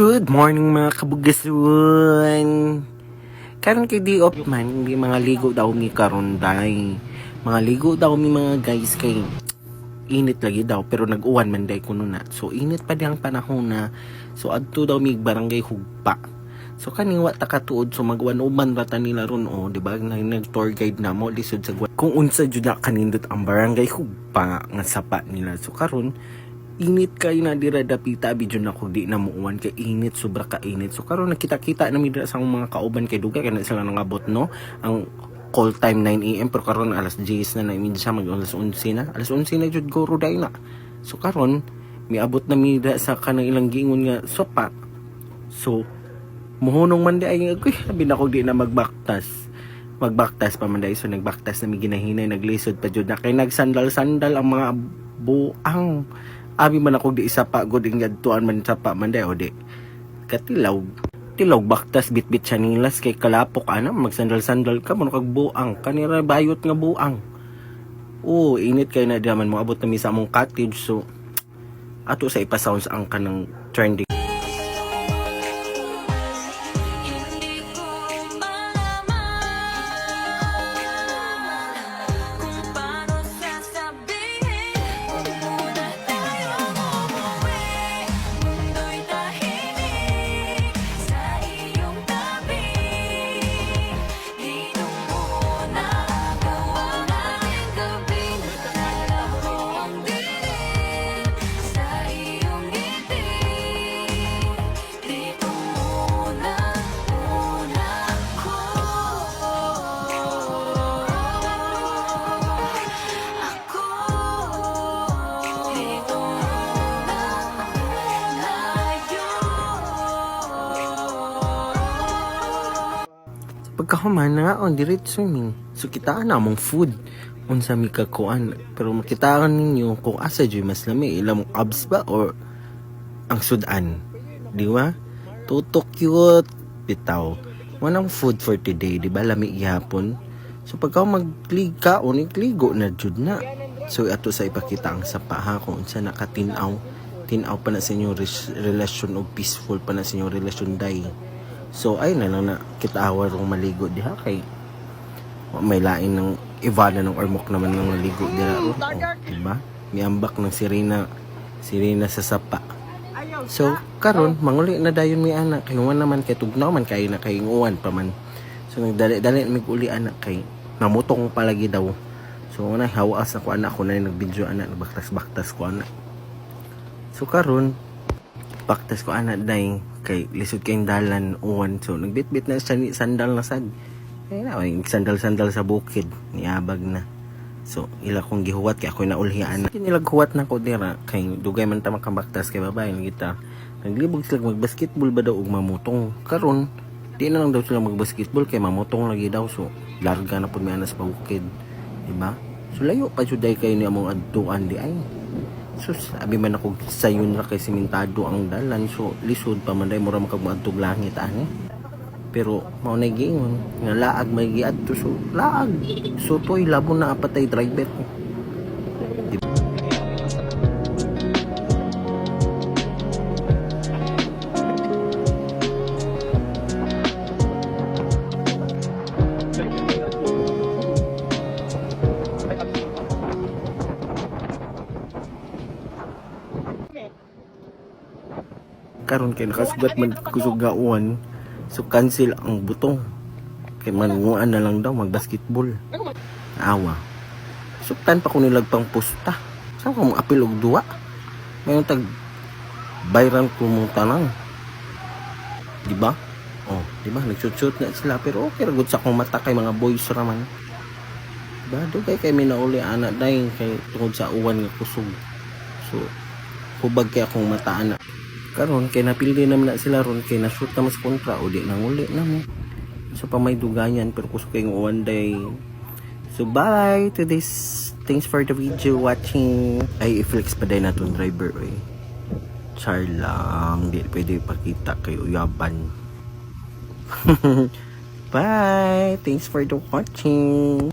Good morning mga kabugasuan. Karon kay di off man, hindi mga ligo daw mi karon day. Mga ligo daw mi mga guys kay init lagi daw pero nag-uwan man day kuno na. So init pa di ang panahon na. So adto daw mi barangay Hugpa. So kaniwa ta katuod so magwan-uban rata nila ron di ba nag-tour guide na mo lisod sa kung unsa jud na kanindot ang barangay Hugpa nga sapa nila. So karon init kay na dira dapita bidyo na ko di na muuwan kay init sobra ka init. So karon nakita-kita na mi dira sa mga kauban kay dugay kay na sila nangabot no ang call time 9 AM pero karon alas 10 na mi siya mag alas 11 na. Alas 11 na jud goro day na. So karon miabot na mi dira sa kanang ilang giingon nga sopa. So muhunong man di ay sabi na ko di na magbaktas pa man day. So nagbaktas na mi ginahinay naglisod pa jud na kay nagsandal-sandal ang mga buang. Abi man ako di isa pa god ing adtuan man sa pa man day o di katilaw baktas bitbit siya nilas kay kalapok ana magsandal-sandal ka mo kag buang kanira bayot nga buang. Init kay na diaman mo abot na mi sa among cottage. So ato sa ipa-sounds ang kanang trending. Pagkahuman na on diretso swimming. So kitaan na among food unsa mi kakuan pero makitaan ninyo kung asa joy mas lami ilang abs ba or ang sudan. Di ba? Tutok cute bitaw. Wanang food for today, di ba? Lami gihapon. So pagka magliga o ikligo na jud na. So ato sa ipakita ang sapa ha kung unsa nakatinaw. Tinaw pa na sa inyong relasyon o peaceful pa na sa inyong relasyon day. So ay na lang na kita awar rong maligo diha kay may lain ng Ivana ng ormok naman ng maligo diha diba? Miambak ng sirena sa sapa. So karon manguli na dayon mi anak kay wan naman kay tugnaw man kay na kay uwan pa man. So nagdali mig uli anak kay namutong palagi daw. So una hawas ako anak ko na nagbidyo anak baktas ko anak. So karon baktas ko anak day kay lisod kayong dalan uwan. So nagbitbit na siya ni sandal na sad ay na sandal sa bukid niabag na. So ila kong gihuwat kay ako naulhian na nilag huwat na ko dira kay dugay man ta makabaktas kay babae kita naglibog sila magbasketball ba daw og mamutong. Karon di na lang daw sila magbasketball kay mamutong lagi daw. So larga na pud mi ana sa bukid, diba? So layo pa jud day kay ni among adtuan di ay. So sabi man ako sayon ra kay simentado ang dalan. So lisod pa man day mura makagmaadtog langit ani. Pero mao na giingon nga laag may giadto. So laag. So toy labon na apatay driver ko. Karon kay nakasugat man kusog nga uwan. So cancel ang butong kay manunguan na lang daw magbasketball awa. Suktan pa ko nilag pang pusta saan ko mong apil og duwa ngayon tag bayran ko mong tanang diba diba nagsutsut na sila pero okay ragod sa akong mata kay mga boys raman diba dugay kay minauli anak day kay tungod sa uwan nga kusog. So hubag kay akong mata anak karon kay napildi naman na sila ron kay na-shoot na mas kontra o di nanguli na mo. So pa may duganyan pero kusog kay one day. So bye to this. Thanks for the video watching. Ay i-flex pa din na itong driver char lang di pwede ipakita kay uyaban. Bye, thanks for the watching.